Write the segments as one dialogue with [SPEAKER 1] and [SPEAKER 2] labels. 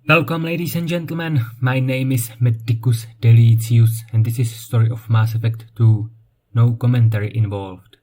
[SPEAKER 1] Welcome, ladies and gentlemen. My name is Medicus Delicius, and this is Story of Mass Effect 2. No commentary involved.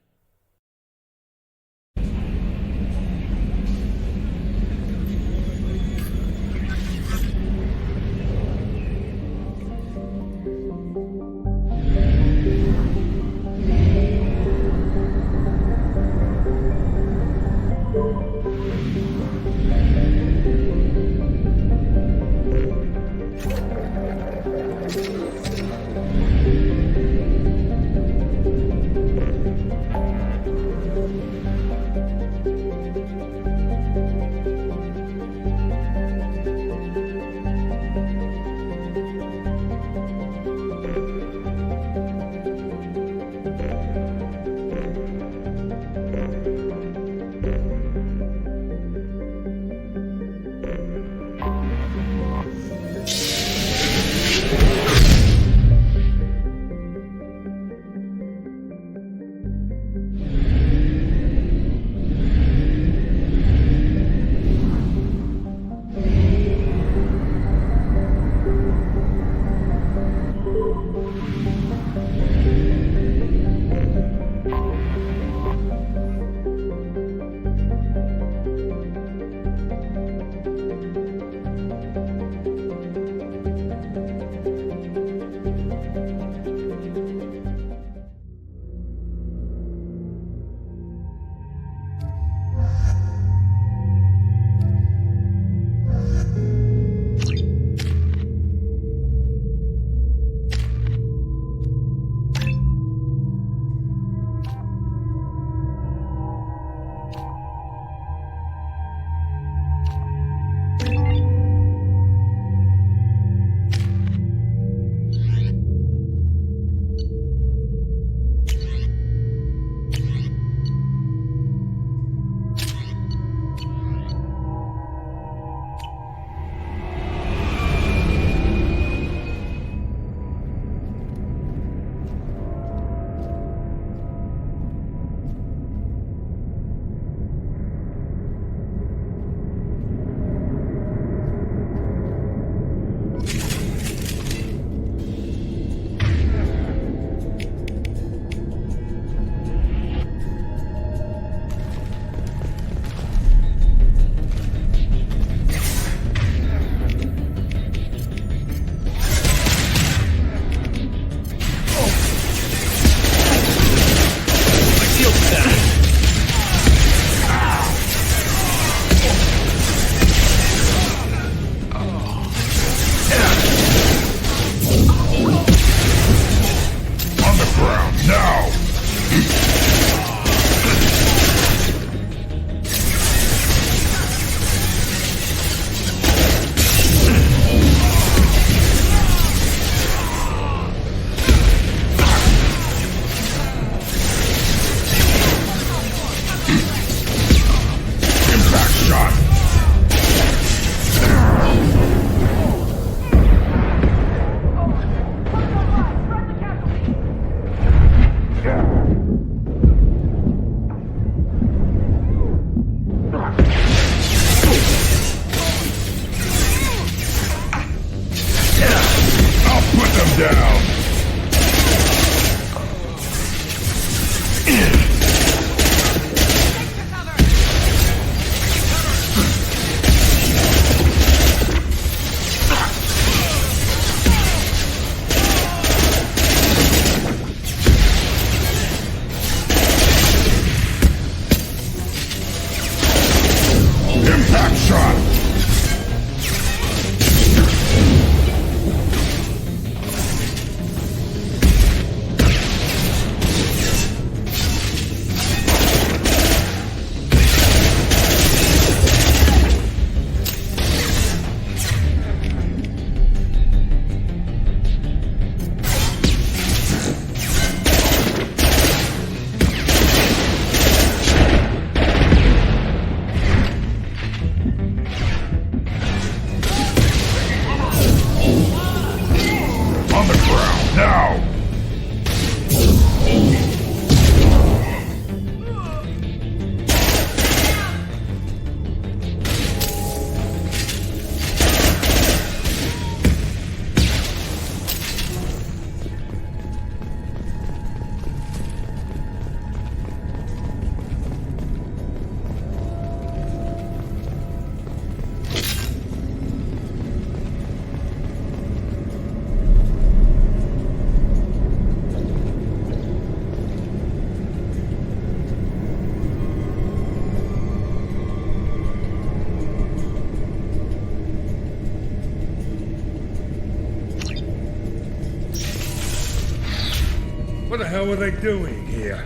[SPEAKER 2] What the hell were they doing here?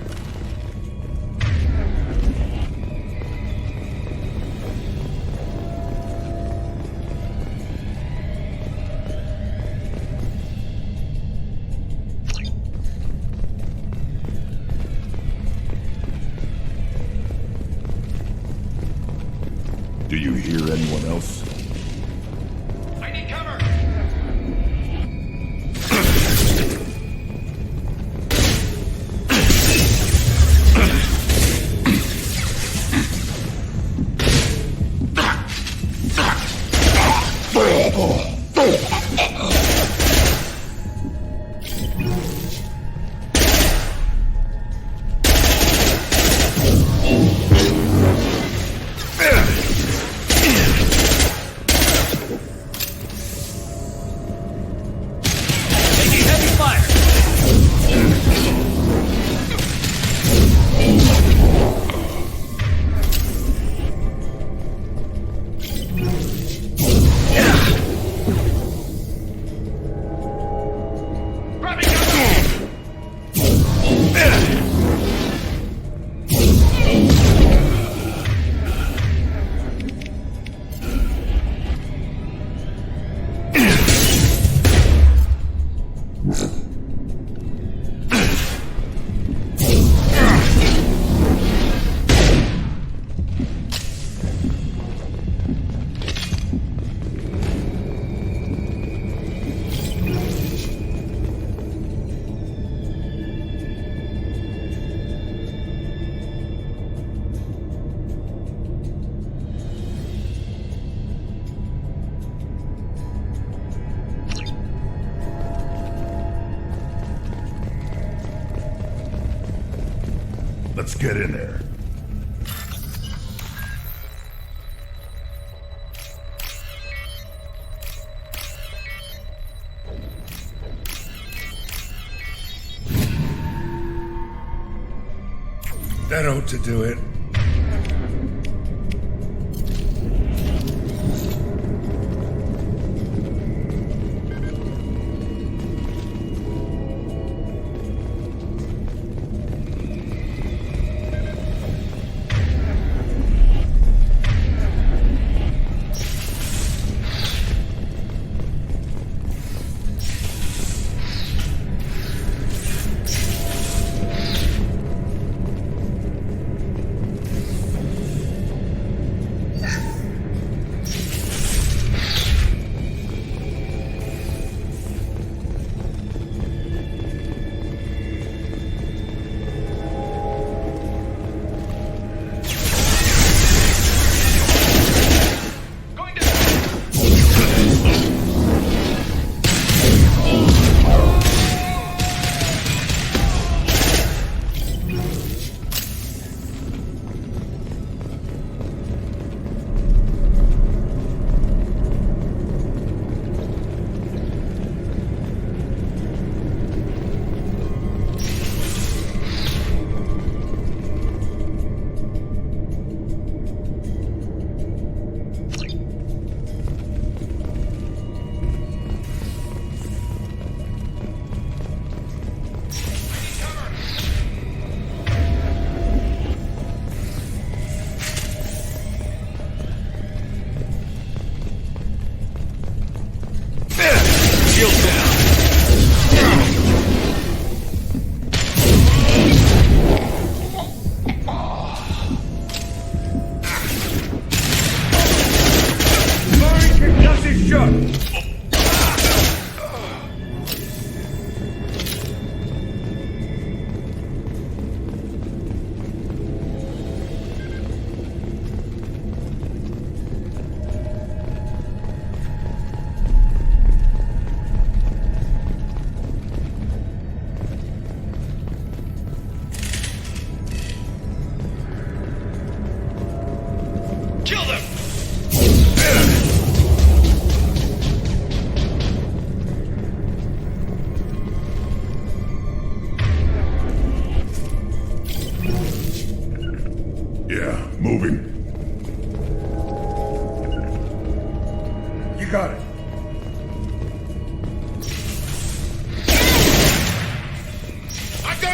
[SPEAKER 3] Do you hear anyone else?
[SPEAKER 2] I need cover!
[SPEAKER 3] Let's get in there.
[SPEAKER 2] That ought to do it.
[SPEAKER 3] Moving.
[SPEAKER 2] You got it. I got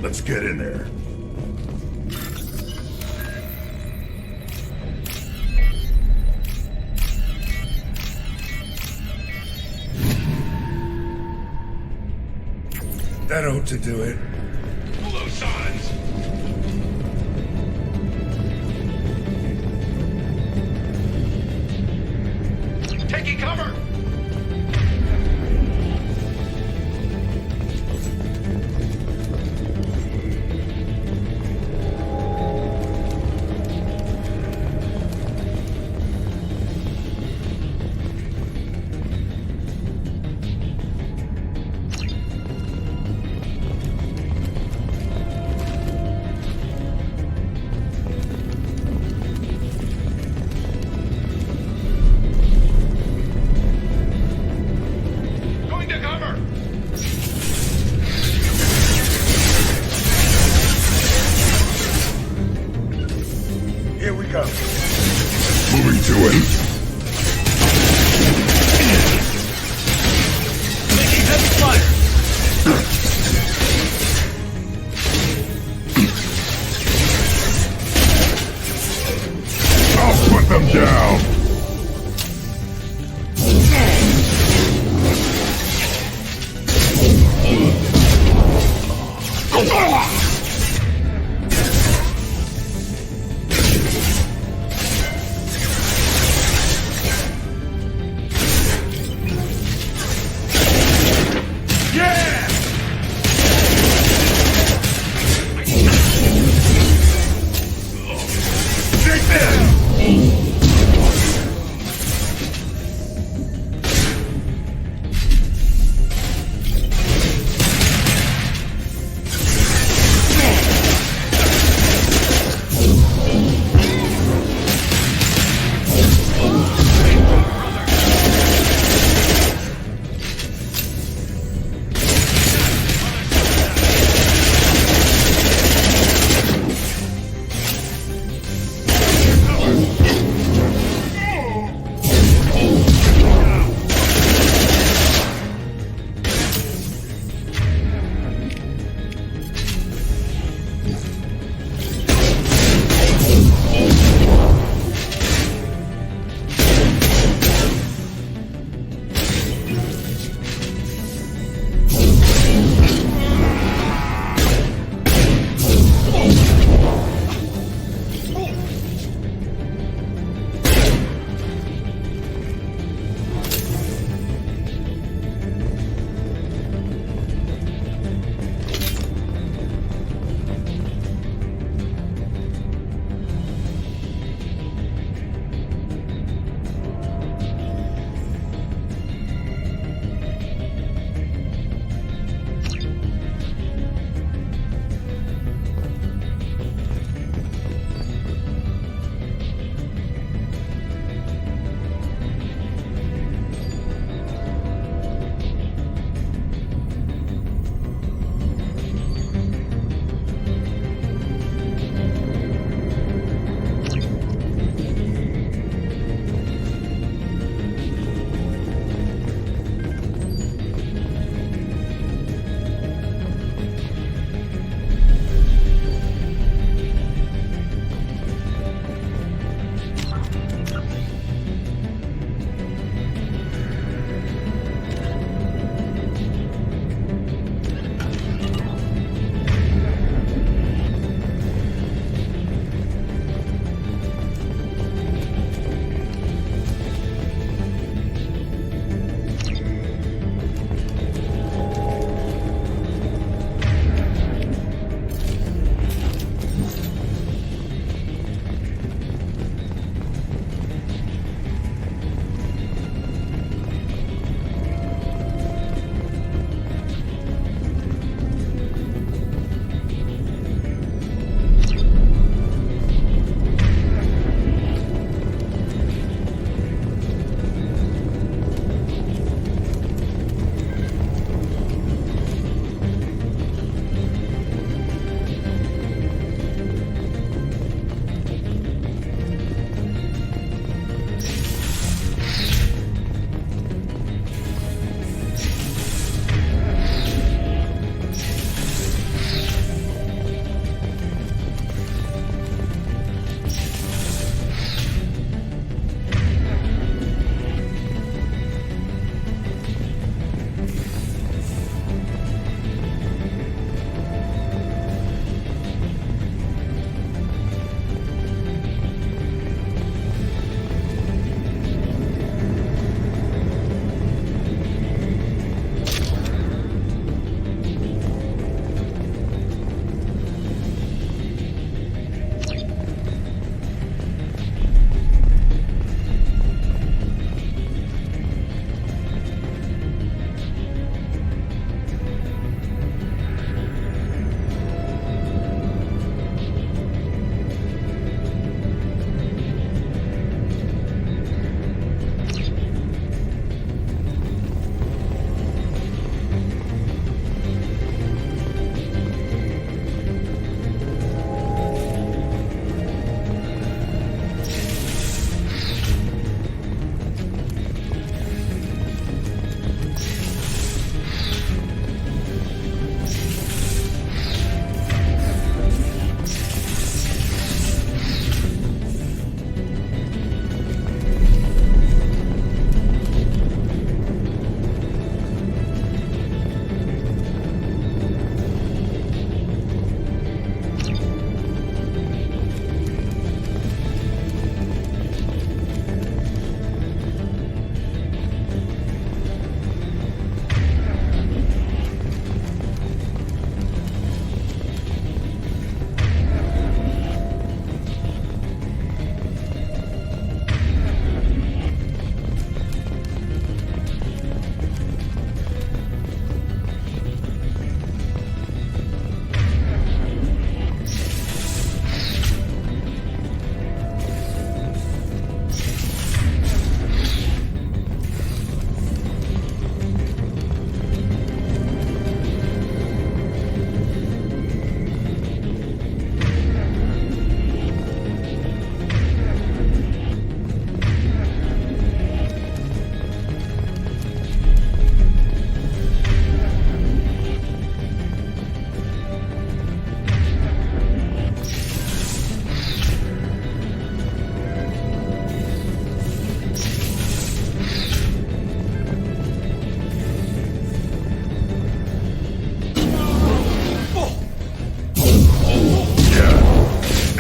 [SPEAKER 3] Let's get in there.
[SPEAKER 2] That ought to do it.
[SPEAKER 4] Hello, sons. Taking cover. Going to cover.
[SPEAKER 2] Here we go.
[SPEAKER 3] Moving to it.
[SPEAKER 4] Taking heavy fire.
[SPEAKER 3] I'll put them down.
[SPEAKER 4] Yeah!
[SPEAKER 2] Take this!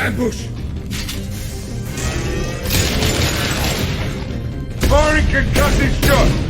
[SPEAKER 2] Ambush! Firing concussive shot!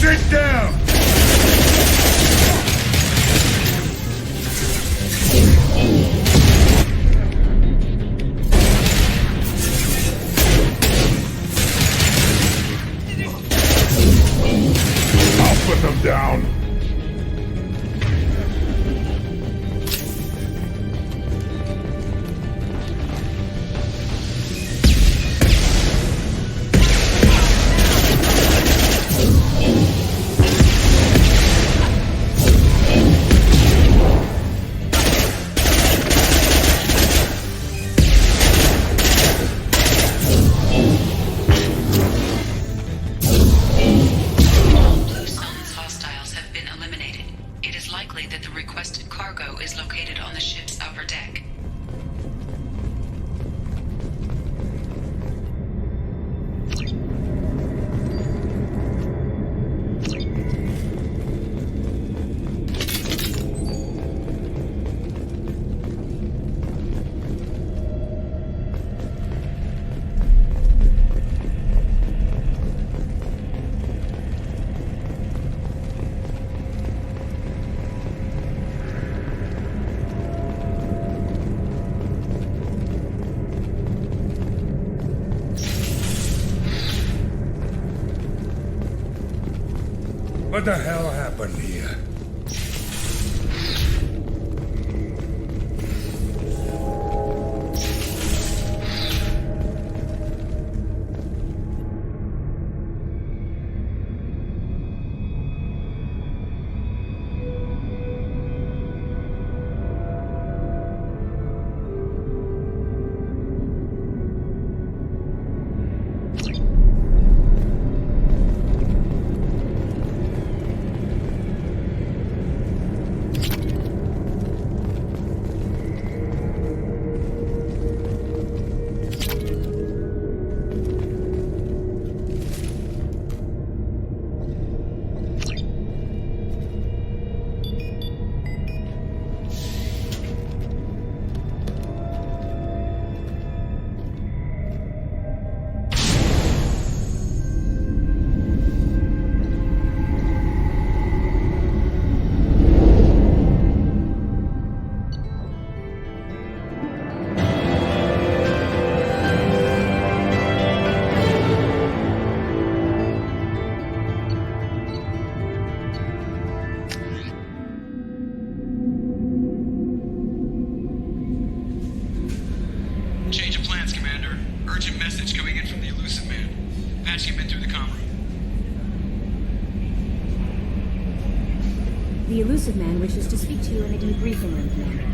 [SPEAKER 2] Sit down!
[SPEAKER 3] I'll put them down.
[SPEAKER 2] What the hell happened here?
[SPEAKER 5] Change of plans, Commander. Urgent message coming in from the Elusive Man. Patching him in through the comm room.
[SPEAKER 6] The Elusive Man wishes to speak to you in a debriefing room, Commander.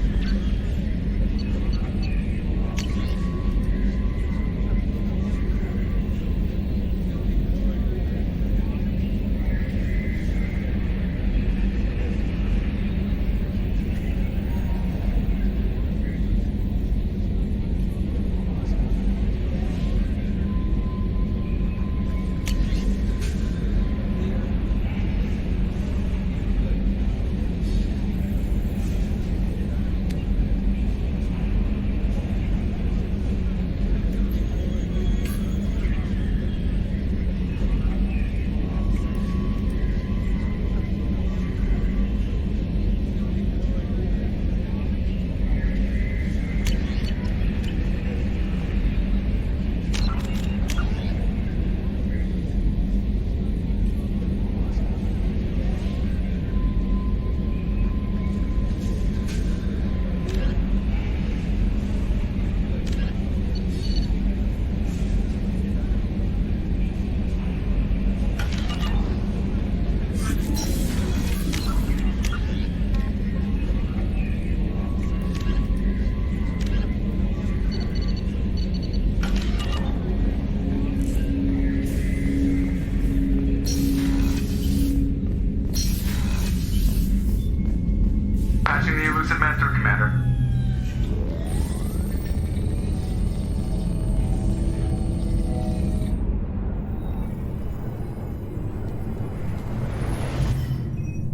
[SPEAKER 5] Elusive Man through, Commander.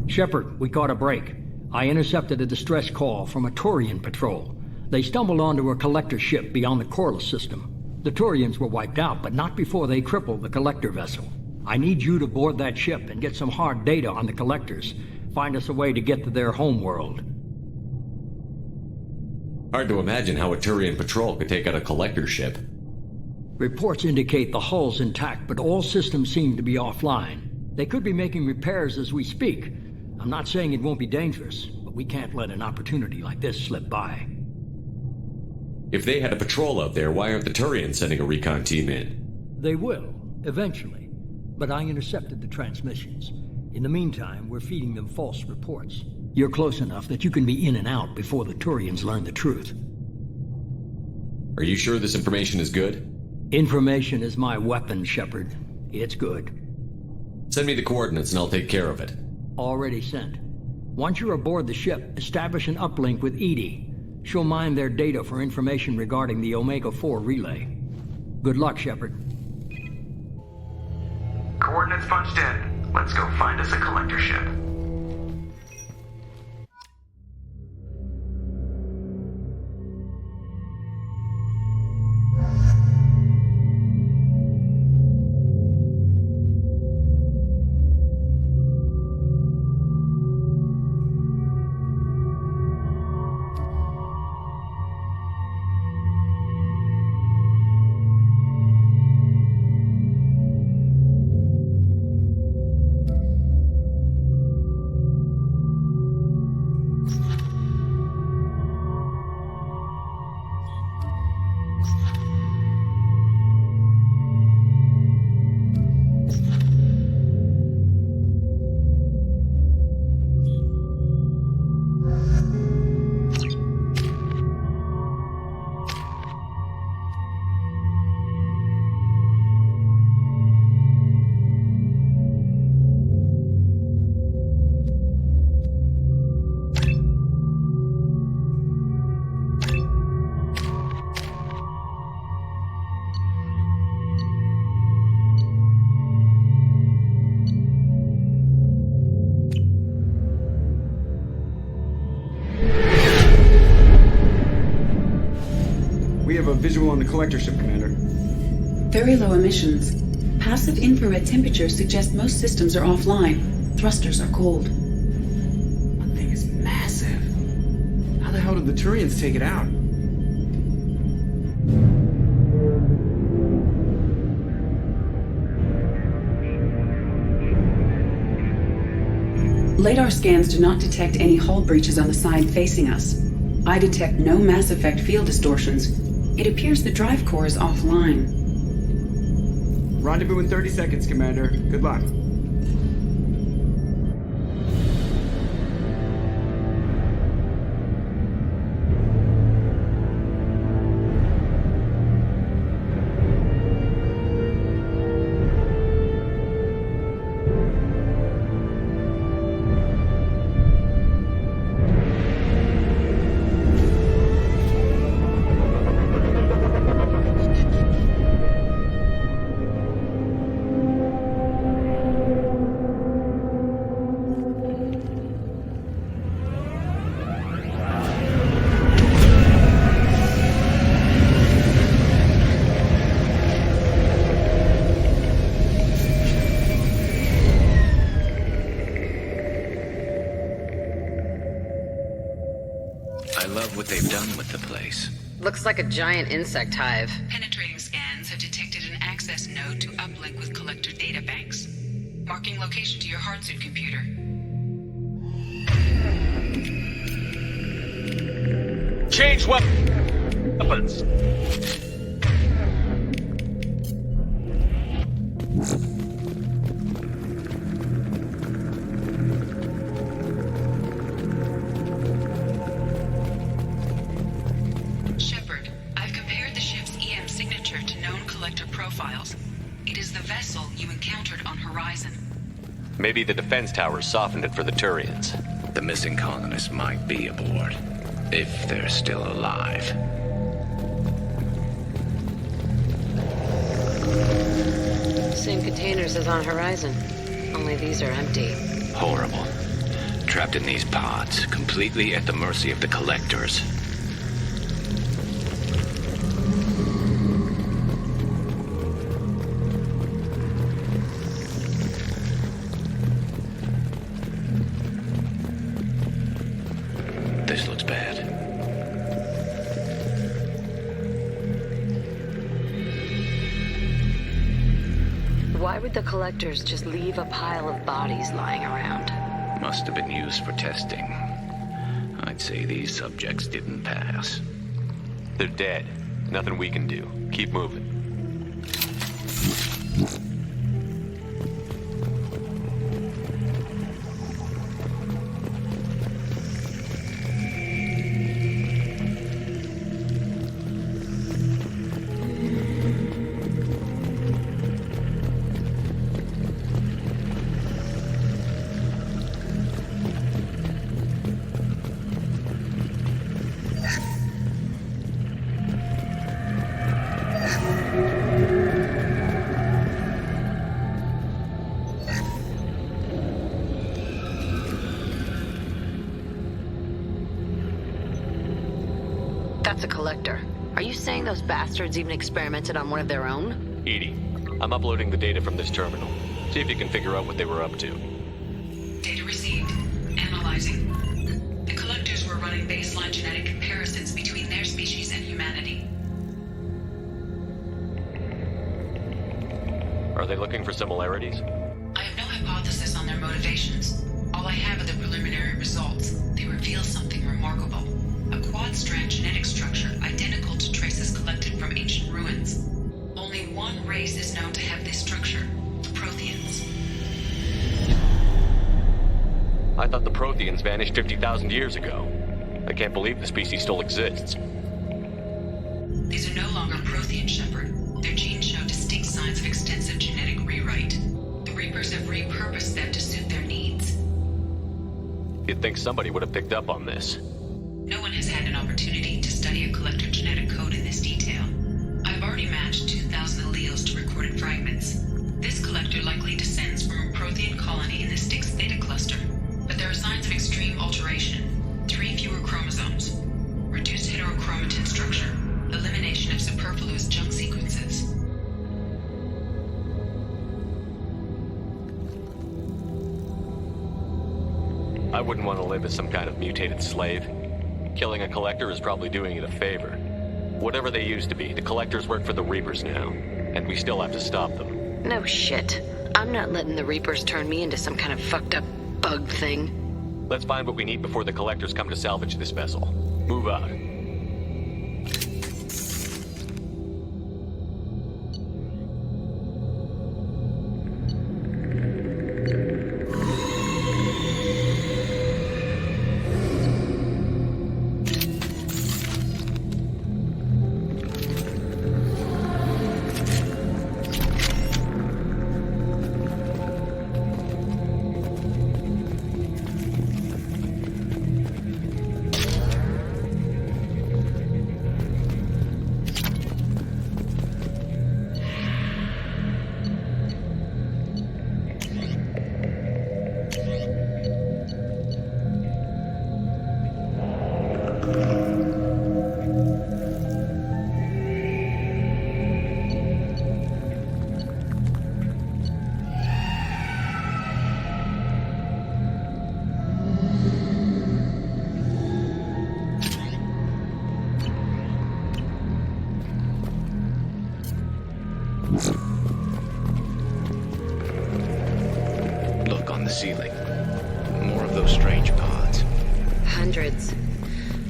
[SPEAKER 7] Shepard, we caught a break. I intercepted a distress call from a Turian patrol. They stumbled onto a collector ship beyond the Corliss system. The Turians were wiped out, but not before they crippled the collector vessel. I need you to board that ship and get some hard data on the collectors. Find us a way to get to their homeworld.
[SPEAKER 8] Hard to imagine how a Turian patrol could take out a collector ship.
[SPEAKER 7] Reports indicate the hull's intact, but all systems seem to be offline. They could be making repairs as we speak. I'm not saying it won't be dangerous, but we can't let an opportunity like this slip by.
[SPEAKER 8] If they had a patrol out there, why aren't the Turians sending a recon team in?
[SPEAKER 7] They will, eventually. But I intercepted the transmissions. In the meantime, we're feeding them false reports. You're close enough that you can be in and out before the Turians learn the truth.
[SPEAKER 8] Are you sure this information is good?
[SPEAKER 7] Information is my weapon, Shepard. It's good.
[SPEAKER 8] Send me the coordinates and I'll take care of it.
[SPEAKER 7] Already sent. Once you're aboard the ship, establish an uplink with Edie. She'll mine their data for information regarding the Omega-4 relay. Good luck, Shepard.
[SPEAKER 5] Coordinates punched in. Let's go find us a collector ship.
[SPEAKER 9] Visual on the collector ship, Commander.
[SPEAKER 10] Very low emissions. Passive infrared temperatures suggest most systems are offline. Thrusters are cold.
[SPEAKER 9] That thing is massive. How the hell did the Turians take it out?
[SPEAKER 10] Radar scans do not detect any hull breaches on the side facing us. I detect no mass effect field distortions. It appears the drive core is offline.
[SPEAKER 9] Rendezvous in 30 seconds, Commander. Good luck.
[SPEAKER 11] What they've done with the place.
[SPEAKER 12] Looks like a giant insect hive.
[SPEAKER 10] Penetrating scans have detected an access node to uplink with collector databanks. Marking location to your hardsuit computer.
[SPEAKER 4] Change weapons.
[SPEAKER 11] Maybe the defense towers softened it for the Turians. The missing colonists might be aboard, if they're still alive.
[SPEAKER 12] Same containers as on Horizon, only these are empty.
[SPEAKER 11] Horrible. Trapped in these pods, completely at the mercy of the collectors. This looks bad.
[SPEAKER 12] Why would the collectors just leave a pile of bodies lying around?
[SPEAKER 11] Must have been used for testing. I'd say these subjects didn't pass.
[SPEAKER 8] They're dead. Nothing we can do. Keep moving.
[SPEAKER 12] That's a collector. Are you saying those bastards even experimented on one of their own?
[SPEAKER 8] Edie, I'm uploading the data from this terminal. See if you can figure out what they were up to.
[SPEAKER 10] Data received. Analyzing. The collectors were running baseline genetic comparisons between their species and humanity.
[SPEAKER 8] Are they looking for similarities?
[SPEAKER 10] I have no hypothesis on their motivations. All I have are the preliminary results. They reveal something remarkable. A quad-strand genetic structure identical to traces collected from ancient ruins. Only one race is known to have this structure, the Protheans.
[SPEAKER 8] I thought the Protheans vanished 50,000 years ago. I can't believe the species still exists.
[SPEAKER 10] These are no longer Prothean, Shepard. Their genes show distinct signs of extensive genetic rewrite. The Reapers have repurposed them to suit their needs.
[SPEAKER 8] You'd think somebody would have picked up on this.
[SPEAKER 10] No one has had an opportunity to study a collector genetic code in this detail. I've already matched 2,000 alleles to recorded fragments. This collector likely descends from a Prothean colony in the Styx Theta cluster, but there are signs of extreme alteration. 3 fewer chromosomes, reduced heterochromatin structure, elimination of superfluous junk sequences.
[SPEAKER 8] I wouldn't want to live as some kind of mutated slave. Killing a collector is probably doing it a favor. Whatever they used to be, the collectors work for the Reapers now, and we still have to stop them.
[SPEAKER 12] No shit. I'm not letting the Reapers turn me into some kind of fucked up bug thing.
[SPEAKER 8] Let's find what we need before the collectors come to salvage this vessel. Move out.
[SPEAKER 11] Look on the ceiling. More of those strange pods.
[SPEAKER 12] Hundreds.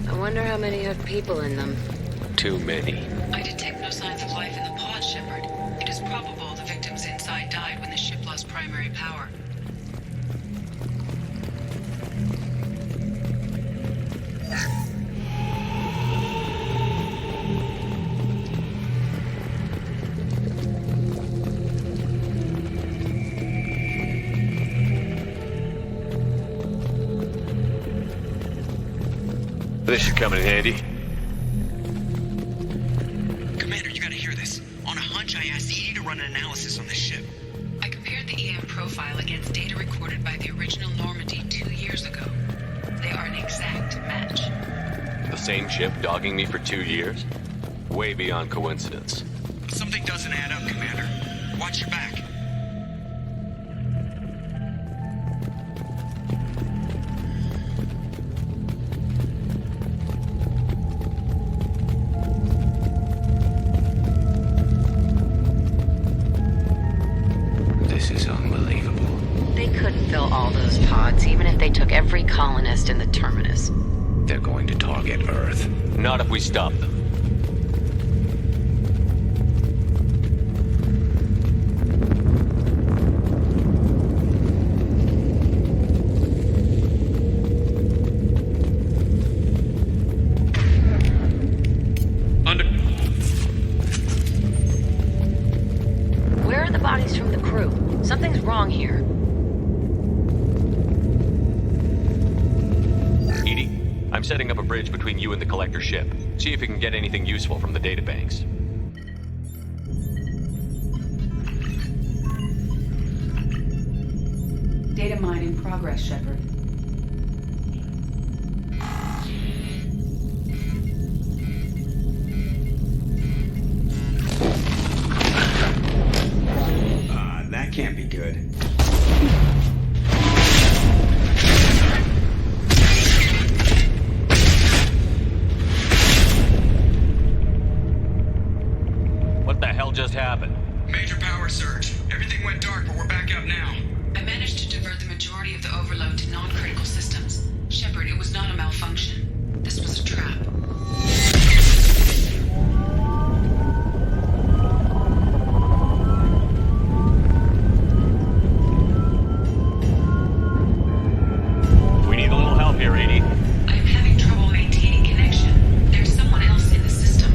[SPEAKER 12] I wonder how many have people in them.
[SPEAKER 8] Too many.
[SPEAKER 10] I detect no signs of life in the pod, Shepard. It is probable the victims inside died when the ship lost primary power.
[SPEAKER 8] This should come in handy.
[SPEAKER 5] Commander, you gotta hear this. On a hunch, I asked Edie to run an analysis on this ship.
[SPEAKER 10] I compared the EM profile against data recorded by the original Normandy 2 years ago. They are an exact match.
[SPEAKER 8] The same ship dogging me for 2 years? Way beyond coincidence.
[SPEAKER 5] Something doesn't add up, Commander. Watch your back.
[SPEAKER 11] This is unbelievable.
[SPEAKER 12] They couldn't fill all those pods, even if they took every colonist in the terminus.
[SPEAKER 11] They're going to target Earth.
[SPEAKER 8] Not if we stop them.
[SPEAKER 12] Where are the bodies from the crew? Something's wrong here.
[SPEAKER 8] Edie, I'm setting up a bridge between you and the collector ship. See if you can get anything useful from the databanks.
[SPEAKER 6] Data mine in progress, Shepard.
[SPEAKER 9] That can't be good.
[SPEAKER 8] What the hell just happened?
[SPEAKER 5] Major power surge. Everything went dark, but we're back up now.
[SPEAKER 10] I managed to divert the majority of the overload to non-critical systems. Shepard, it was not a malfunction. This was a trap.
[SPEAKER 8] We need a little help here, Edie.
[SPEAKER 10] I'm having trouble maintaining connection. There's someone else in the system.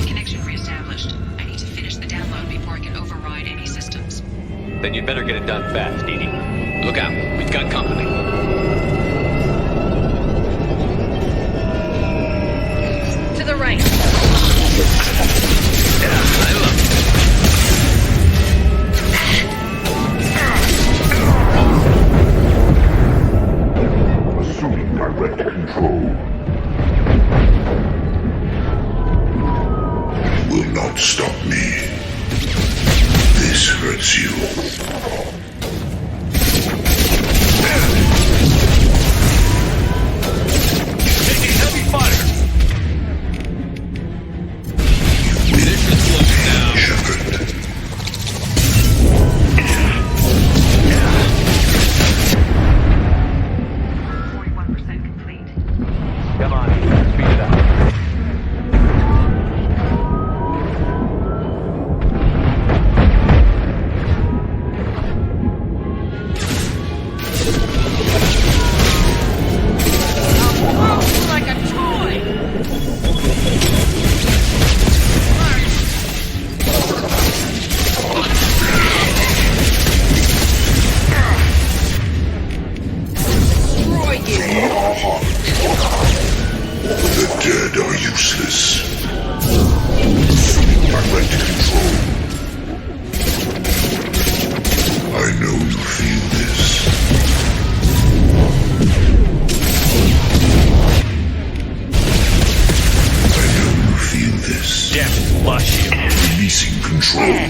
[SPEAKER 10] Connection reestablished. I need to finish the download before I can override any systems.
[SPEAKER 8] Then you'd better get it done fast, Edie.
[SPEAKER 11] Look out, we've got company.
[SPEAKER 12] To the right.
[SPEAKER 3] Assuming direct control.
[SPEAKER 2] Will not stop me. This hurts you.
[SPEAKER 4] Taking heavy fire.
[SPEAKER 2] Shepard.
[SPEAKER 8] Come on, speed it up.
[SPEAKER 12] Like a toy! Destroy you!
[SPEAKER 2] The dead are useless. Assuming direct control. I know you feel this. I know you feel this.
[SPEAKER 4] Death flush you.
[SPEAKER 2] Releasing control.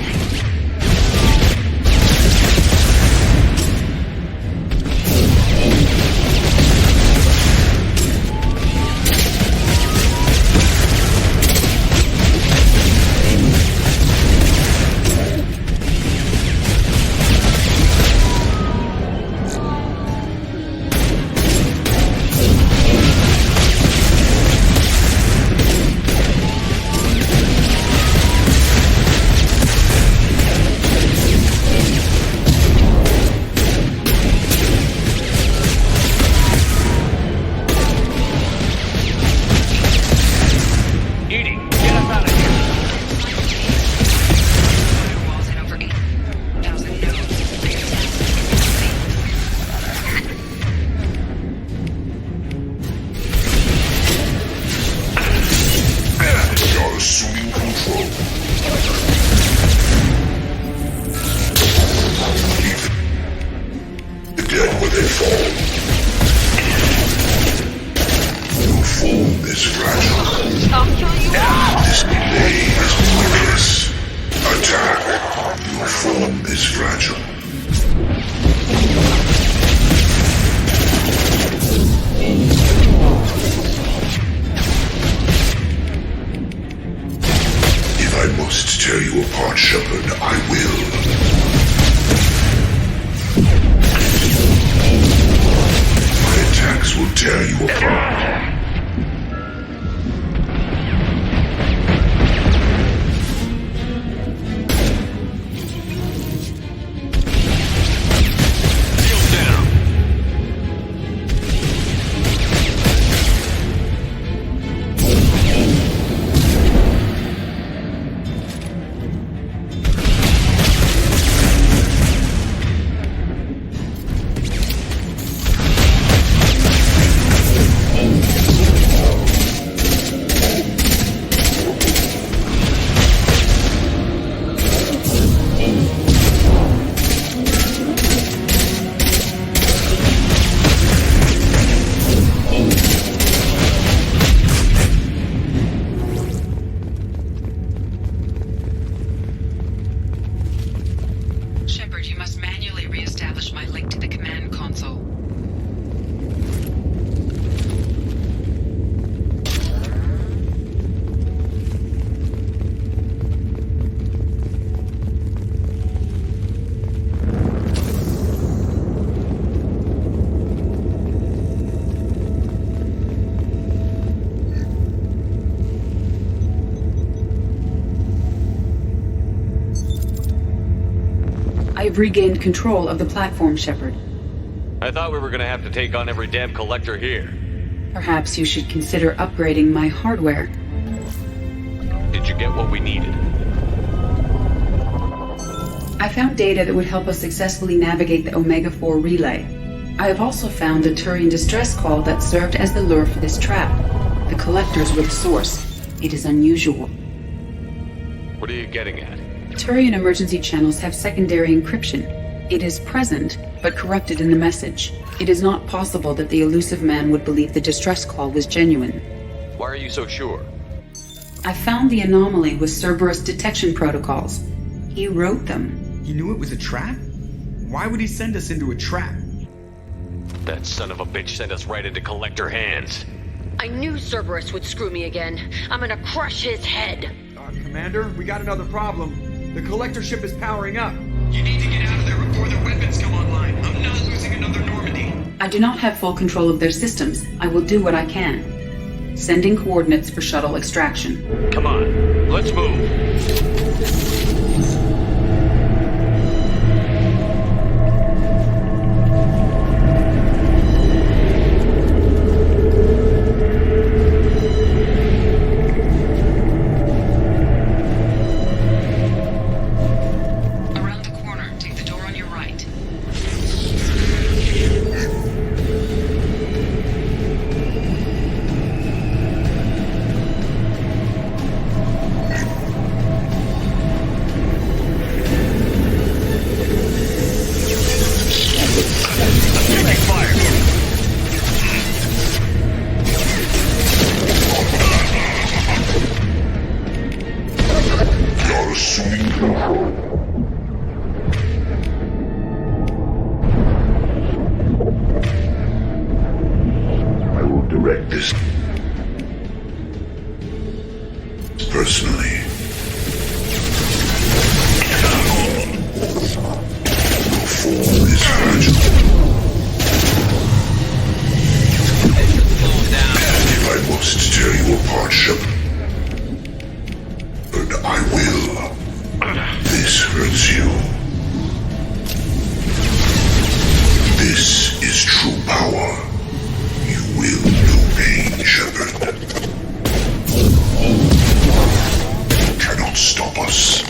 [SPEAKER 2] assuming control. The dead where they fall. Your form is fragile.
[SPEAKER 12] I'll kill you all!
[SPEAKER 2] This delay is pointless. Attack. Your form is fragile. If I must tear you apart, Shepard, I will. My attacks will tear you apart.
[SPEAKER 10] Shepard, you must manually re-establish my link to the command console.
[SPEAKER 6] I've regained control of the platform, Shepard.
[SPEAKER 8] I thought we were gonna have to take on every damn collector here.
[SPEAKER 6] Perhaps you should consider upgrading my hardware.
[SPEAKER 8] Did you get what we needed?
[SPEAKER 6] I found data that would help us successfully navigate the Omega-4 relay. I have also found a Turian distress call that served as the lure for this trap. The collectors were the source. It is unusual.
[SPEAKER 8] What are you getting at?
[SPEAKER 6] Turian emergency channels have secondary encryption. It is present, but corrupted in the message. It is not possible that the elusive man would believe the distress call was genuine.
[SPEAKER 8] Why are you so sure?
[SPEAKER 6] I found the anomaly with Cerberus detection protocols. He wrote them.
[SPEAKER 9] He knew it was a trap? Why would he send us into a trap?
[SPEAKER 8] That son of a bitch sent us right into collector hands.
[SPEAKER 12] I knew Cerberus would screw me again. I'm gonna crush his head.
[SPEAKER 9] Commander, we got another problem. The collector ship is powering up.
[SPEAKER 5] You need to get out of there before their weapons come online. I'm not losing another Normandy.
[SPEAKER 6] I do not have full control of their systems. I will do what I can. Sending coordinates for shuttle extraction.
[SPEAKER 4] Come on, let's move.
[SPEAKER 2] Personally. Your form is fragile. If I must tear you apart, Shepard, I will. This hurts you. This is true power. You will know pain, Shepard. You cannot stop us.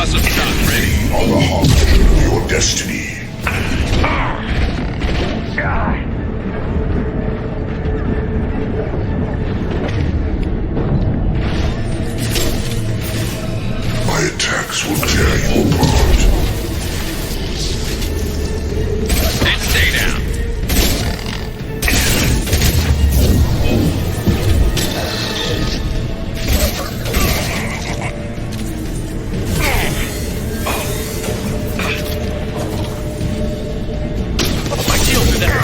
[SPEAKER 2] Custom shot ready. We are the harbinger of your destiny. My attacks will tear you apart.
[SPEAKER 4] And stay down. My shields are there.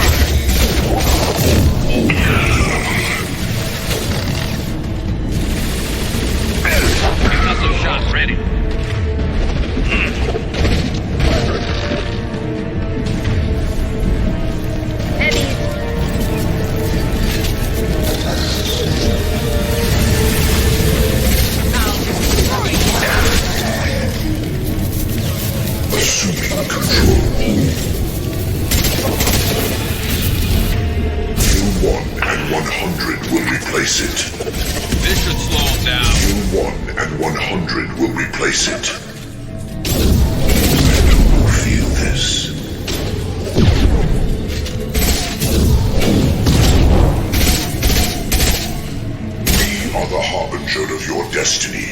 [SPEAKER 4] Custom shot ready.
[SPEAKER 2] Assuming control. You 1 and 100 will replace it.
[SPEAKER 4] This should slow him down.
[SPEAKER 2] You 1 and 100 will replace it. Feel this. We are the harbinger of your destiny.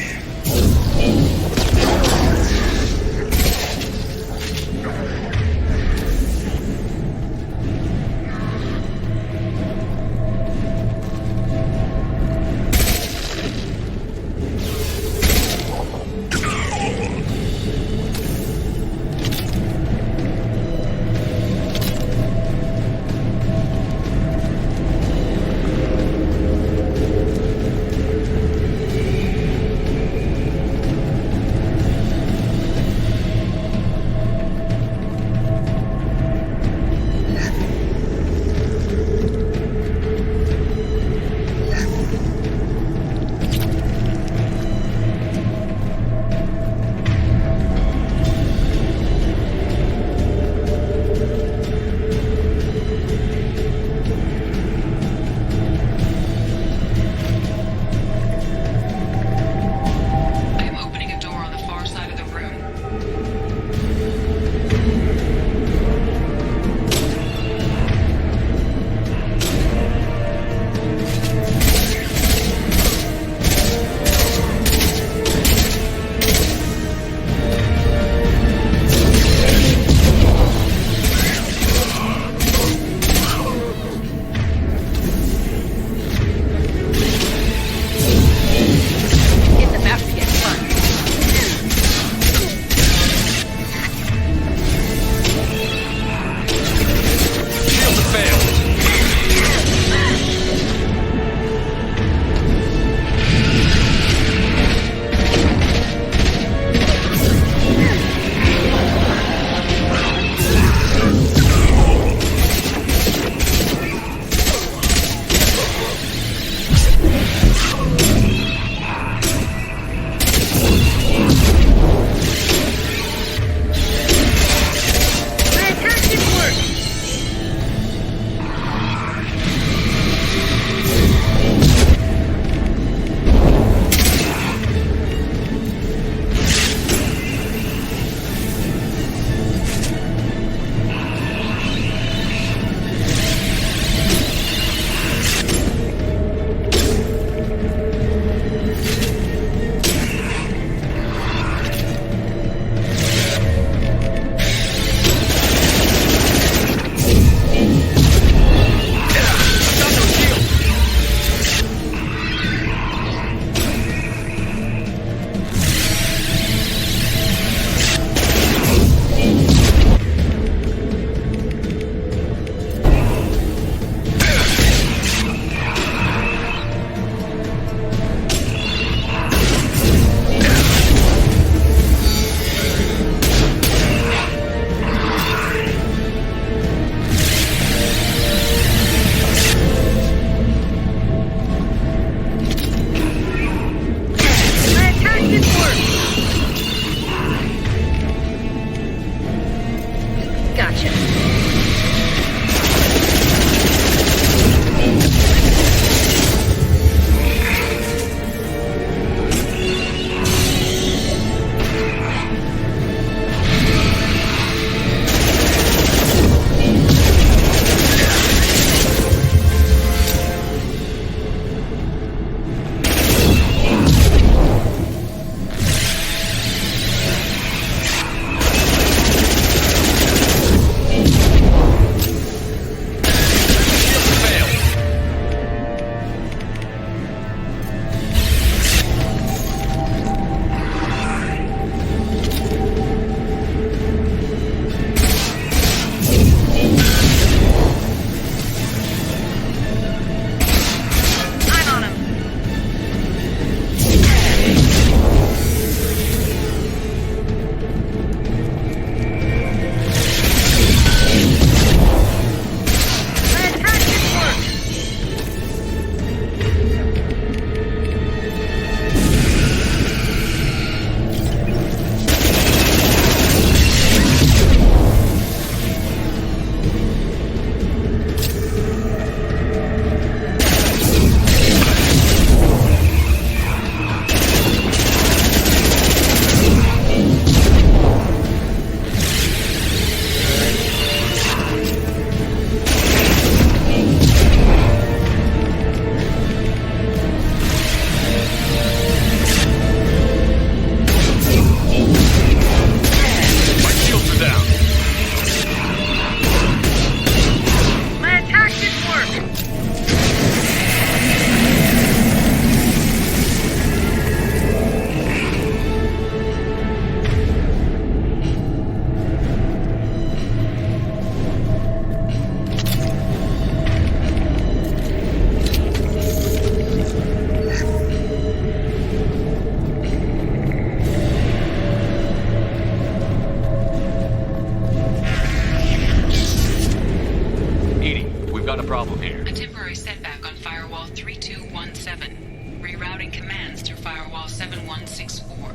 [SPEAKER 10] rerouting commands through Firewall 7164.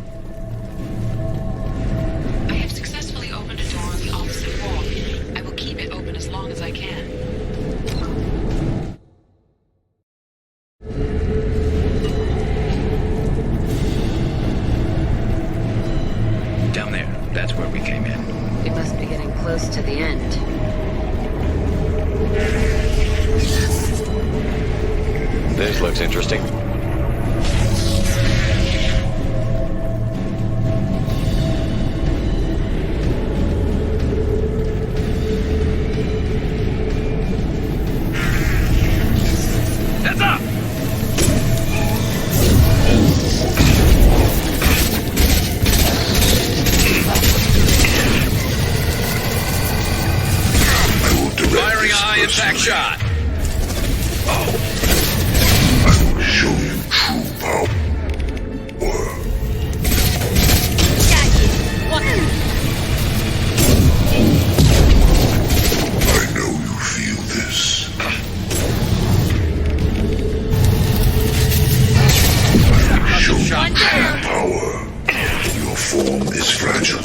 [SPEAKER 10] I have successfully opened a door on the opposite wall. I will keep it open as long as I can.
[SPEAKER 11] Down there. That's where we came in.
[SPEAKER 12] We must be getting close to the end.
[SPEAKER 8] This looks interesting.
[SPEAKER 4] Heads up! Firing a high impact shot.
[SPEAKER 2] I will show you true power. I know you feel this. I will show you true power. Your form is fragile.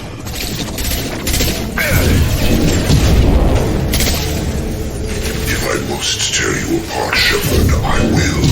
[SPEAKER 2] If I must tear you apart, Shepard, I will.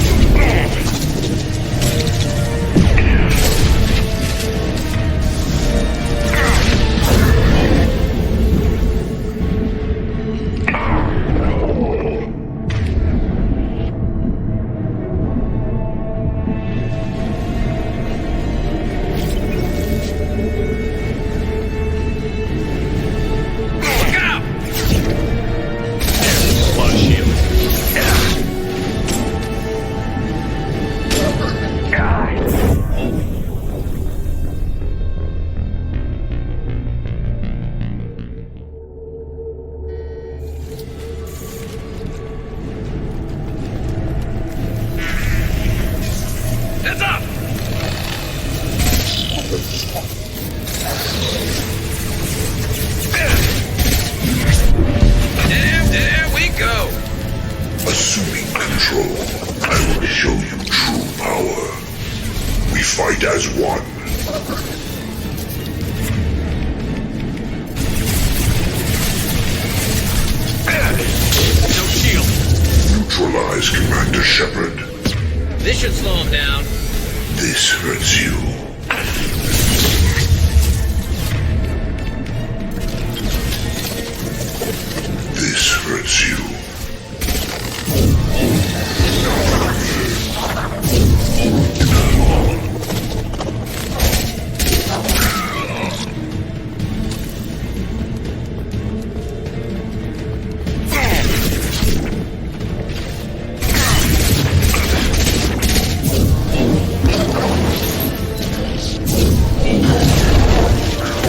[SPEAKER 4] Heads up! There we go!
[SPEAKER 2] Assuming control, I will show you true power. We fight as one.
[SPEAKER 4] No shield.
[SPEAKER 2] Neutralize Commander Shepard.
[SPEAKER 4] This should slow him down.
[SPEAKER 2] This hurts you. This hurts you.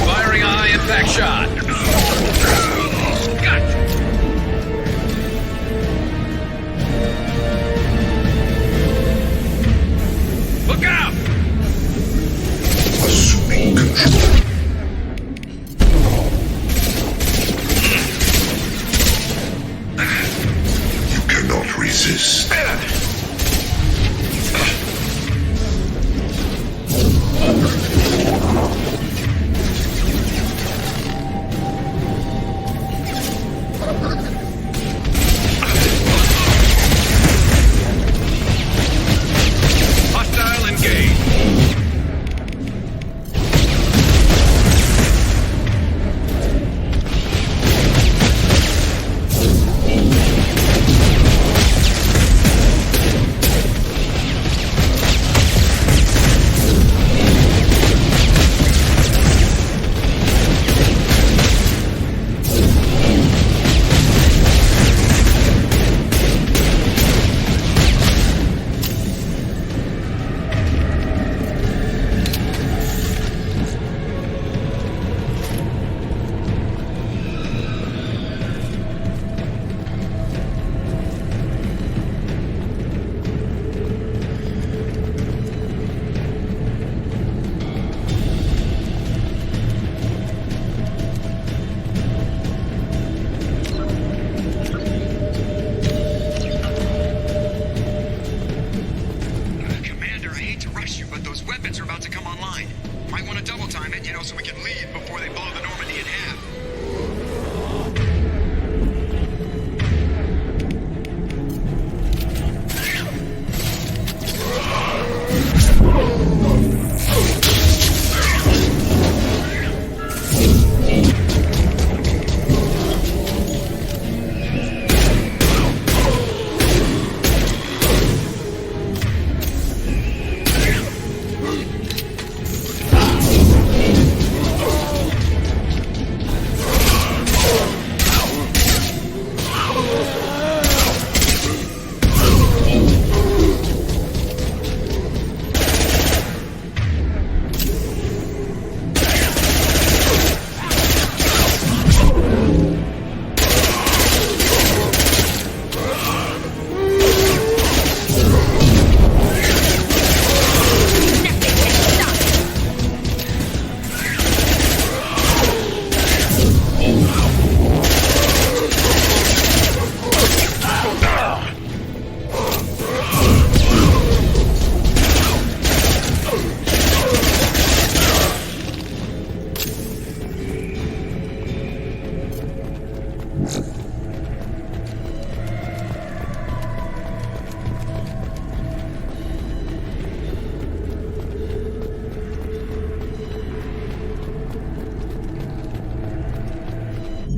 [SPEAKER 4] Firing a high impact shot. Gotcha. Look out!
[SPEAKER 2] Assuming control. You cannot resist.
[SPEAKER 4] Hostile engaged.
[SPEAKER 5] rush you, but those weapons are about to come online. Might want to double time it, so we can leave before they blow the Normandy in half.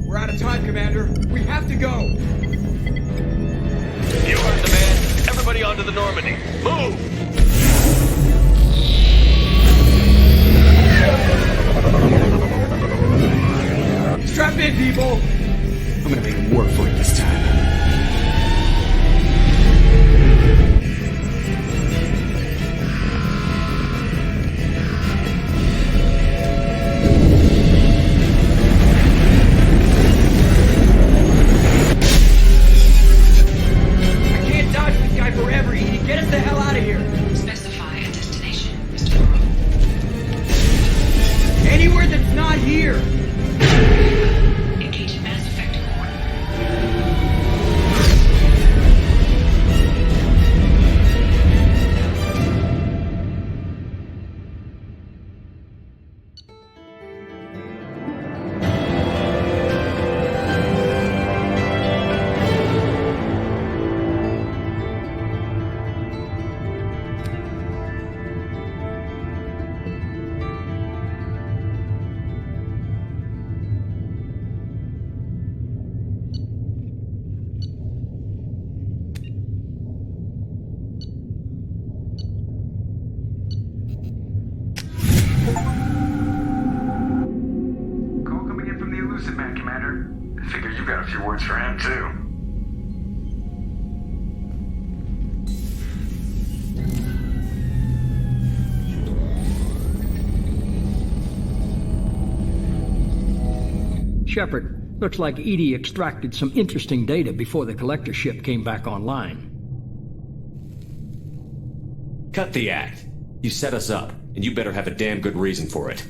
[SPEAKER 5] We're out of time, Commander. We have to go.
[SPEAKER 8] You heard the man. Everybody onto the Normandy. Move!
[SPEAKER 9] Strap in, people! I'm gonna make him work for it this time.
[SPEAKER 5] Forever, Edie. Get us the hell out of here.
[SPEAKER 10] Specify a destination, Mr. Burrow.
[SPEAKER 5] Anywhere that's not here.
[SPEAKER 10] Engage Mass Effect Core.
[SPEAKER 3] got a few words for him, too.
[SPEAKER 7] Shepard, looks like Edie extracted some interesting data before the collector ship came back online.
[SPEAKER 13] Cut the act. You set us up, and you better have a damn good reason for it.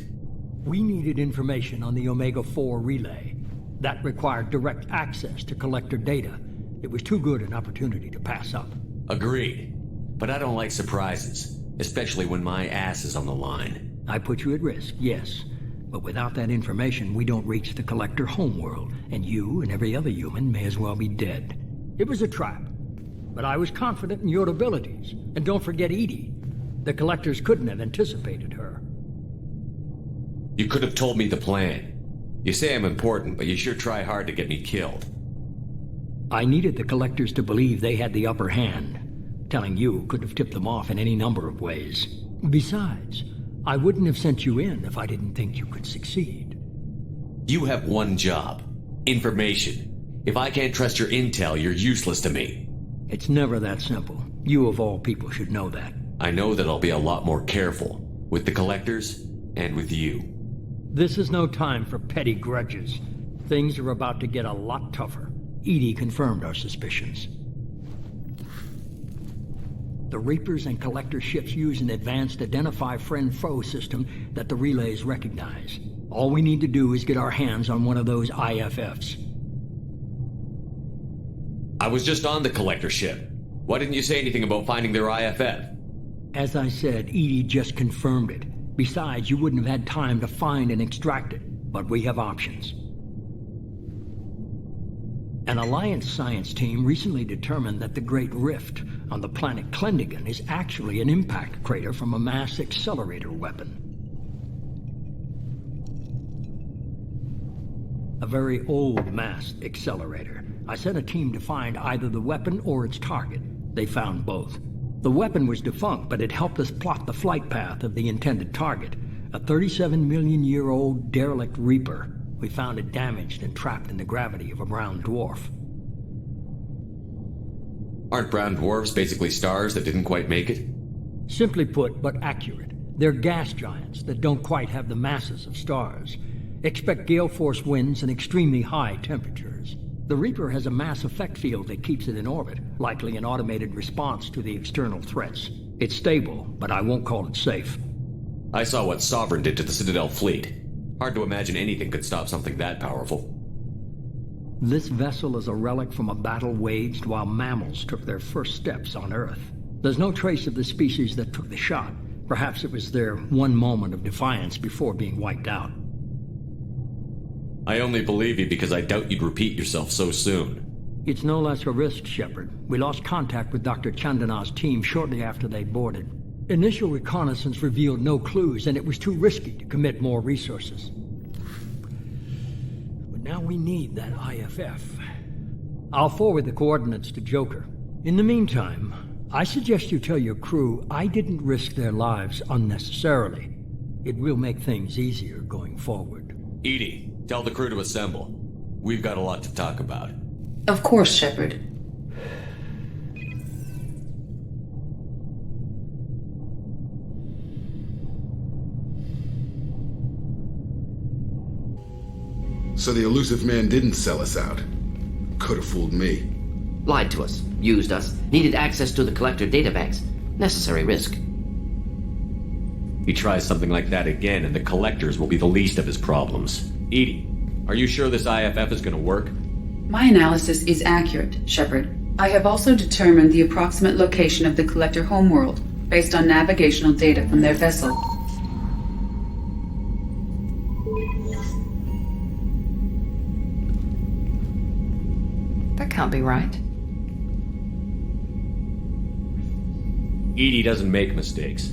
[SPEAKER 7] We needed information on the Omega-4 relay. That required direct access to collector data. It was too good an opportunity to pass up.
[SPEAKER 13] Agreed. But I don't like surprises, especially when my ass is on the line.
[SPEAKER 7] I put you at risk, yes. But without that information, we don't reach the collector homeworld, and you and every other human may as well be dead. It was a trap, but I was confident in your abilities. And don't forget Edie. The collectors couldn't have anticipated her.
[SPEAKER 13] You could have told me the plan. You say I'm important, but you sure try hard to get me killed.
[SPEAKER 7] I needed the collectors to believe they had the upper hand. Telling you could have tipped them off in any number of ways. Besides, I wouldn't have sent you in if I didn't think you could succeed.
[SPEAKER 13] You have one job. Information. If I can't trust your intel, you're useless to me.
[SPEAKER 7] It's never that simple. You of all people should know that.
[SPEAKER 13] I know that I'll be a lot more careful. With the collectors, and with you.
[SPEAKER 7] This is no time for petty grudges. Things are about to get a lot tougher. Edie confirmed our suspicions. The Reapers and Collector ships use an advanced identify-friend-foe system that the relays recognize. All we need to do is get our hands on one of those IFFs.
[SPEAKER 13] I was just on the Collector ship. Why didn't you say anything about finding their IFF?
[SPEAKER 7] As I said, Edie just confirmed it. Besides, you wouldn't have had time to find and extract it. But we have options. An Alliance science team recently determined that the Great Rift on the planet Klendigan is actually an impact crater from a mass accelerator weapon. A very old mass accelerator. I sent a team to find either the weapon or its target. They found both. The weapon was defunct, but it helped us plot the flight path of the intended target. A 37-million-year-old derelict Reaper. We found it damaged and trapped in the gravity of a brown dwarf.
[SPEAKER 13] Aren't brown dwarves basically stars that didn't quite make it?
[SPEAKER 7] Simply put, but accurate. They're gas giants that don't quite have the masses of stars. Expect gale force winds and extremely high temperatures. The Reaper has a mass effect field that keeps it in orbit, likely an automated response to the external threats. It's stable, but I won't call it safe.
[SPEAKER 13] I saw what Sovereign did to the Citadel fleet. Hard to imagine anything could stop something that powerful.
[SPEAKER 7] This vessel is a relic from a battle waged while mammals took their first steps on Earth. There's no trace of the species that took the shot. Perhaps it was their one moment of defiance before being wiped out.
[SPEAKER 13] I only believe you because I doubt you'd repeat yourself so soon.
[SPEAKER 7] It's no less a risk, Shepard. We lost contact with Dr. Chandana's team shortly after they boarded. Initial reconnaissance revealed no clues, and it was too risky to commit more resources. But now we need that IFF. I'll forward the coordinates to Joker. In the meantime, I suggest you tell your crew I didn't risk their lives unnecessarily. It will make things easier going forward.
[SPEAKER 13] Edie, tell the crew to assemble. We've got a lot to talk about.
[SPEAKER 6] Of course, Shepard.
[SPEAKER 14] So the elusive man didn't sell us out. Could have fooled me.
[SPEAKER 15] Lied to us, used us, needed access to the Collector databanks. Necessary risk.
[SPEAKER 13] He tries something like that again, and the Collectors will be the least of his problems. Edie, are you sure this IFF is gonna work?
[SPEAKER 6] My analysis is accurate, Shepard. I have also determined the approximate location of the Collector homeworld, based on navigational data from their vessel.
[SPEAKER 16] That can't be right.
[SPEAKER 13] Edie doesn't make mistakes.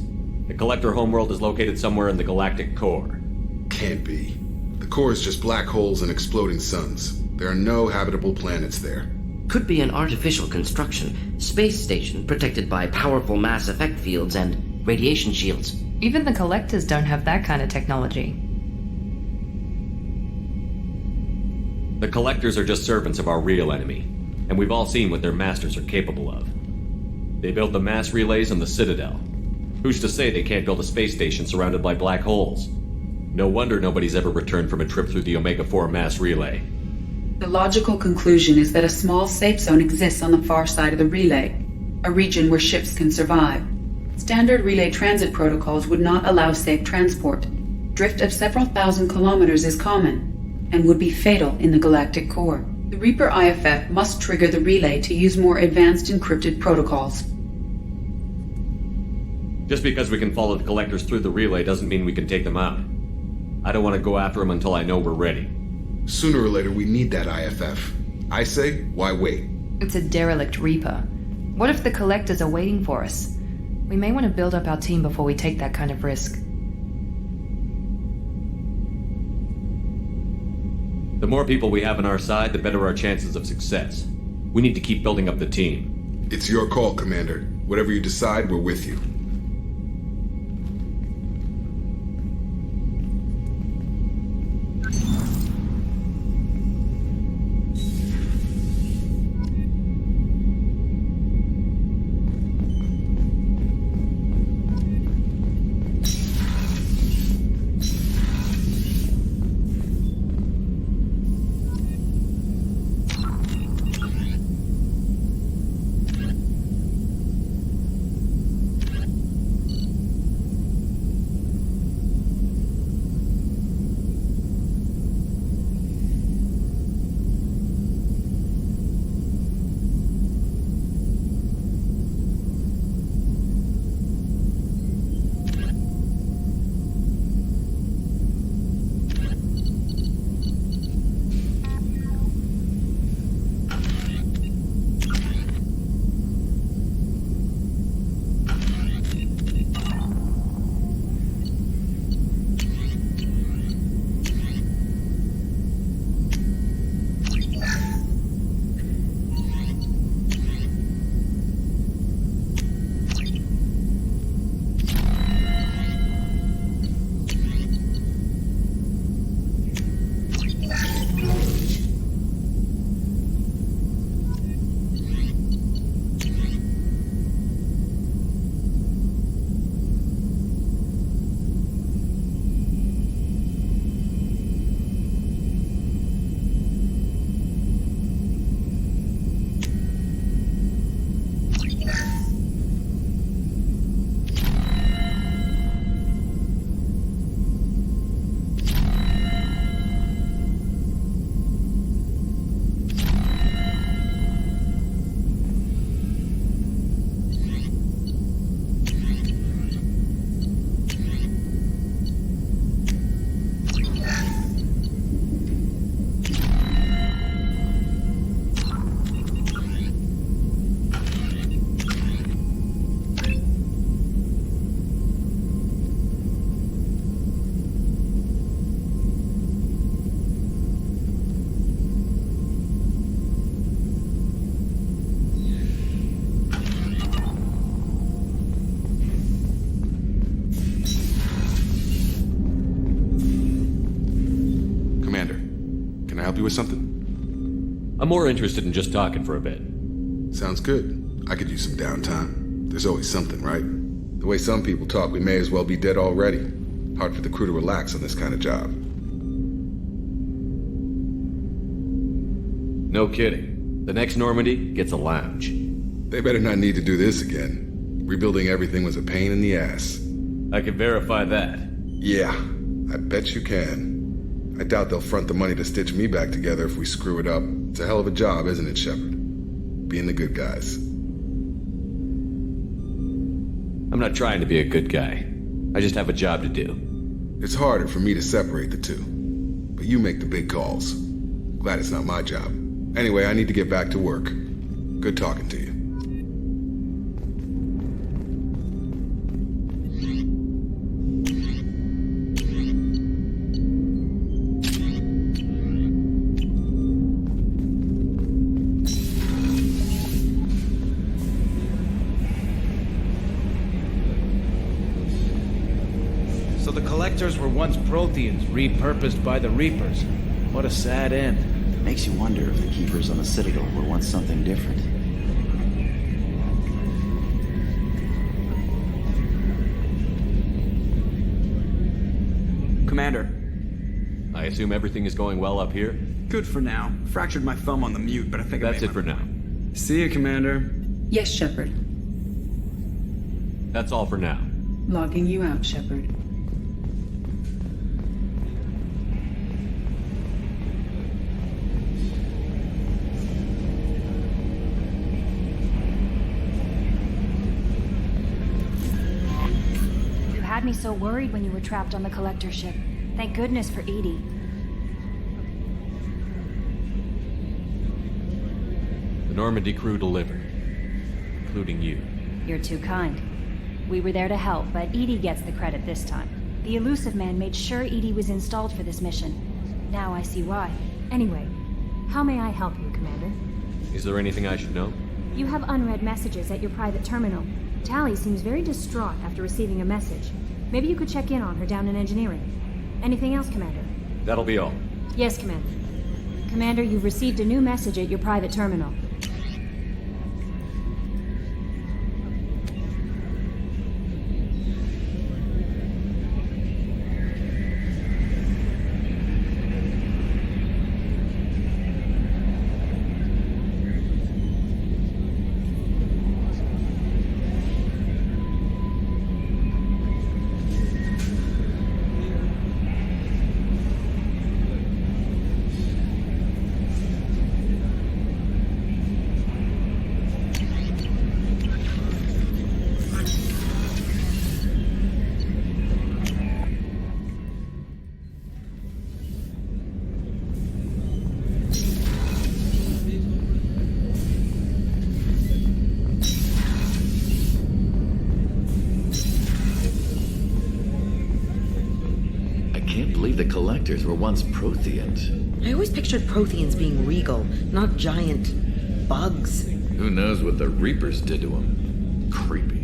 [SPEAKER 13] The Collector homeworld is located somewhere in the galactic core.
[SPEAKER 14] Can't be. The core is just black holes and exploding suns. There are no habitable planets there.
[SPEAKER 15] Could be an artificial construction. Space station protected by powerful mass effect fields and radiation shields.
[SPEAKER 16] Even the Collectors don't have that kind of technology.
[SPEAKER 13] The Collectors are just servants of our real enemy, and we've all seen what their masters are capable of. They built the mass relays on the Citadel. Who's to say they can't build a space station surrounded by black holes? No wonder nobody's ever returned from a trip through the Omega-4 mass relay.
[SPEAKER 6] The logical conclusion is that a small safe zone exists on the far side of the relay, a region where ships can survive. Standard relay transit protocols would not allow safe transport. Drift of several thousand kilometers is common, and would be fatal in the galactic core. The Reaper IFF must trigger the relay to use more advanced encrypted protocols.
[SPEAKER 13] Just because we can follow the Collectors through the relay doesn't mean we can take them out. I don't want to go after them until I know we're ready.
[SPEAKER 14] Sooner or later we need that IFF. I say, why wait?
[SPEAKER 16] It's a derelict Reaper. What if the Collectors are waiting for us? We may want to build up our team before we take that kind of risk.
[SPEAKER 13] The more people we have on our side, the better our chances of success. We need to keep building up the team.
[SPEAKER 14] It's your call, Commander. Whatever you decide, we're with you. help you with something?
[SPEAKER 13] I'm more interested in just talking for a bit.
[SPEAKER 14] Sounds good. I could use some downtime. There's always something, right? The way some people talk, we may as well be dead already. Hard for the crew to relax on this kind of job.
[SPEAKER 13] No kidding. The next Normandy gets a lounge.
[SPEAKER 14] They better not need to do this again. Rebuilding everything was a pain in the ass.
[SPEAKER 13] I can verify that.
[SPEAKER 14] Yeah, I bet you can. I doubt they'll front the money to stitch me back together if we screw it up. It's a hell of a job, isn't it, Shepard? Being the good guys.
[SPEAKER 13] I'm not trying to be a good guy. I just have a job to do.
[SPEAKER 14] It's harder for me to separate the two. But you make the big calls. Glad it's not my job. Anyway, I need to get back to work. Good talking to you.
[SPEAKER 17] So the Collectors were once Protheans, repurposed by the Reapers. What a sad end.
[SPEAKER 18] Makes you wonder if the Keepers on the Citadel were once something different.
[SPEAKER 5] Commander.
[SPEAKER 13] I assume everything is going well up here?
[SPEAKER 5] Good for now. Fractured my thumb on the mute, but I think
[SPEAKER 13] That's it for now.
[SPEAKER 5] See you, Commander.
[SPEAKER 6] Yes, Shepard.
[SPEAKER 13] That's all for now.
[SPEAKER 6] Logging you out, Shepard.
[SPEAKER 19] You had me so worried when you were trapped on the Collector ship. Thank goodness for Edie.
[SPEAKER 13] The Normandy crew delivered. Including you.
[SPEAKER 19] You're too kind. We were there to help, but Edie gets the credit this time. The Elusive Man made sure Edie was installed for this mission. Now I see why. Anyway, how may I help you, Commander?
[SPEAKER 13] Is there anything I should know?
[SPEAKER 19] You have unread messages at your private terminal. Tally seems very distraught after receiving a message. Maybe you could check in on her down in engineering. Anything else, Commander?
[SPEAKER 13] That'll be all.
[SPEAKER 19] Yes, Commander. Commander, you've received a new message at your private terminal.
[SPEAKER 11] The Collectors were once Protheans.
[SPEAKER 12] I always pictured Protheans being regal, not giant bugs.
[SPEAKER 11] Who knows what the Reapers did to them? Creepy.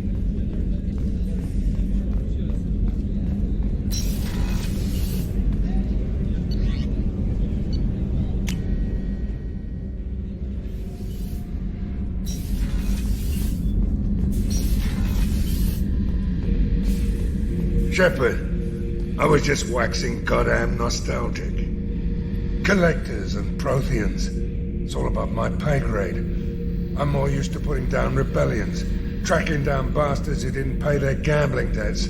[SPEAKER 2] Shepard, I was just waxing goddamn nostalgic. Collectors and Protheans. It's all above my pay grade. I'm more used to putting down rebellions, tracking down bastards who didn't pay their gambling debts.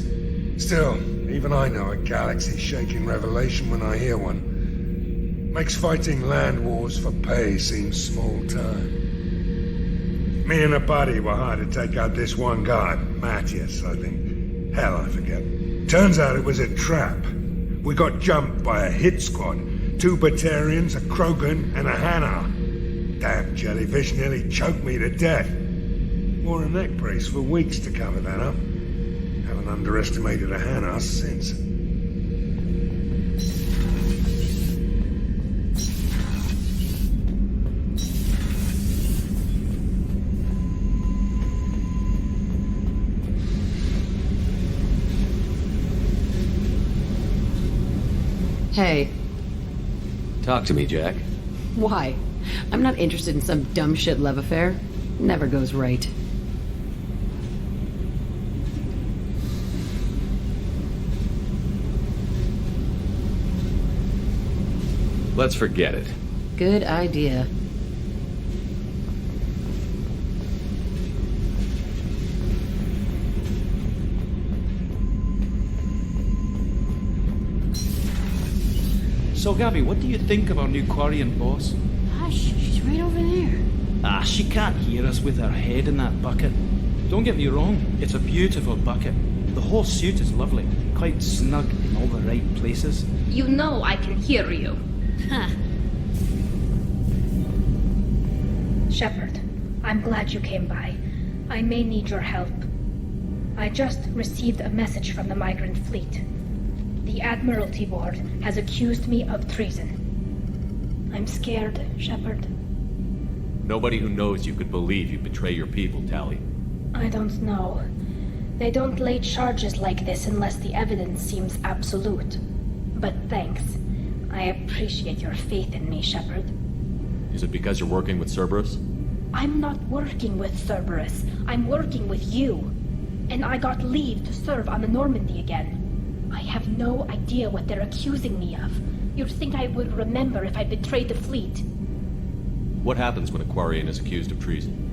[SPEAKER 2] Still, even I know a galaxy-shaking revelation when I hear one. Makes fighting land wars for pay seem small time. Me and a buddy were hired to take out this one guy, Matthias, I think. Hell, I forget. Turns out it was a trap. We got jumped by a hit squad. 2 Batarians, a Krogan, and a Hanar. Damn jellyfish nearly choked me to death. Wore a neck brace for weeks to cover that up. Haven't underestimated a Hanar since.
[SPEAKER 12] Hey.
[SPEAKER 13] Talk to me, Jack.
[SPEAKER 12] Why? I'm not interested in some dumb shit love affair. Never goes right.
[SPEAKER 13] Let's forget it.
[SPEAKER 12] Good idea.
[SPEAKER 17] So, Gabby, what do you think of our new Quarian boss?
[SPEAKER 19] Hush, she's right over there.
[SPEAKER 17] Ah, she can't hear us with her head in that bucket. Don't get me wrong, it's a beautiful bucket. The whole suit is lovely, quite snug in all the right places.
[SPEAKER 20] You know I can hear you.
[SPEAKER 19] Huh.
[SPEAKER 21] Shepard, I'm glad you came by. I may need your help. I just received a message from the migrant fleet. The Admiralty Board has accused me of treason. I'm scared, Shepard.
[SPEAKER 13] Nobody who knows you could believe you betray your people, Tali.
[SPEAKER 21] I don't know. They don't lay charges like this unless the evidence seems absolute. But thanks. I appreciate your faith in me, Shepard.
[SPEAKER 13] Is it because you're working with Cerberus?
[SPEAKER 21] I'm not working with Cerberus. I'm working with you. And I got leave to serve on the Normandy again. I have no idea what they're accusing me of. You'd think I would remember if I betrayed the fleet.
[SPEAKER 13] What happens when a Quarian is accused of treason?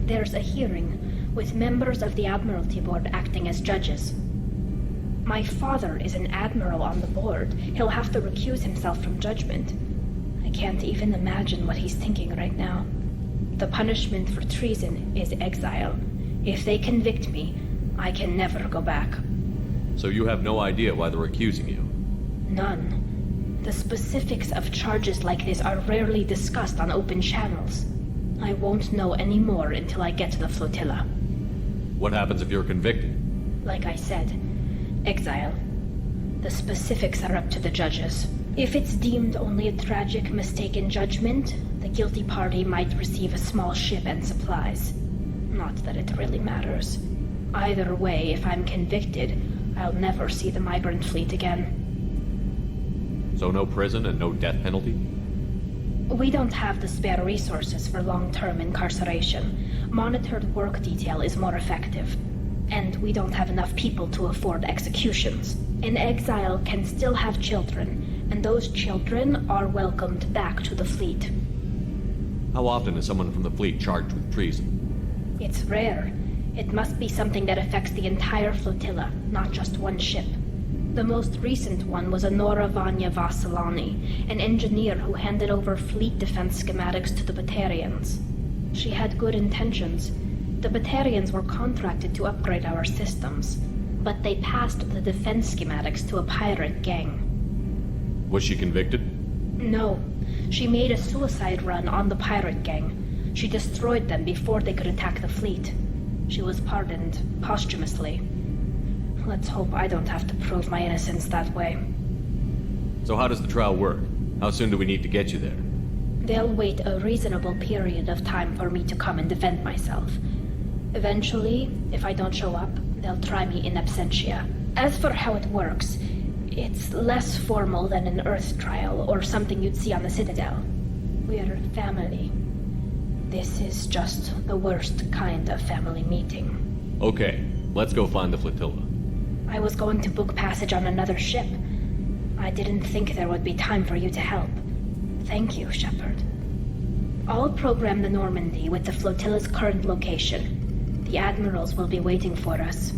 [SPEAKER 21] There's a hearing, with members of the Admiralty Board acting as judges. My father is an admiral on the board. He'll have to recuse himself from judgment. I can't even imagine what he's thinking right now. The punishment for treason is exile. If they convict me, I can never go back.
[SPEAKER 13] So you have no idea why they're accusing you?
[SPEAKER 21] None. The specifics of charges like this are rarely discussed on open channels. I won't know any more until I get to the flotilla.
[SPEAKER 13] What happens if you're convicted?
[SPEAKER 21] Like I said, exile. The specifics are up to the judges. If it's deemed only a tragic mistake in judgment, the guilty party might receive a small ship and supplies. Not that it really matters. Either way, if I'm convicted, I'll never see the migrant fleet again.
[SPEAKER 13] So no prison and no death penalty?
[SPEAKER 21] We don't have the spare resources for long-term incarceration. Monitored work detail is more effective. And we don't have enough people to afford executions. An exile can still have children, and those children are welcomed back to the fleet.
[SPEAKER 13] How often is someone from the fleet charged with treason?
[SPEAKER 21] It's rare. It must be something that affects the entire flotilla, not just one ship. The most recent one was Honora Vanya Vassilani, an engineer who handed over fleet defense schematics to the Batarians. She had good intentions. The Batarians were contracted to upgrade our systems, but they passed the defense schematics to a pirate gang.
[SPEAKER 13] Was she convicted?
[SPEAKER 21] No. She made a suicide run on the pirate gang. She destroyed them before they could attack the fleet. She was pardoned posthumously. Let's hope I don't have to prove my innocence that way.
[SPEAKER 13] So how does the trial work? How soon do we need to get you there?
[SPEAKER 21] They'll wait a reasonable period of time for me to come and defend myself. Eventually, if I don't show up, they'll try me in absentia. As for how it works, it's less formal than an Earth trial or something you'd see on the Citadel. We're family. This is just the worst kind of family meeting.
[SPEAKER 13] Okay, let's go find the flotilla.
[SPEAKER 21] I was going to book passage on another ship. I didn't think there would be time for you to help. Thank you, Shepard. I'll program the Normandy with the flotilla's current location. The admirals will be waiting for us.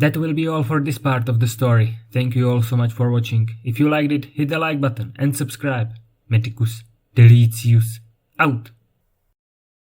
[SPEAKER 1] That will be all for this part of the story. Thank you all so much for watching. If you liked it, hit the like button and subscribe. Meticus Delicious out.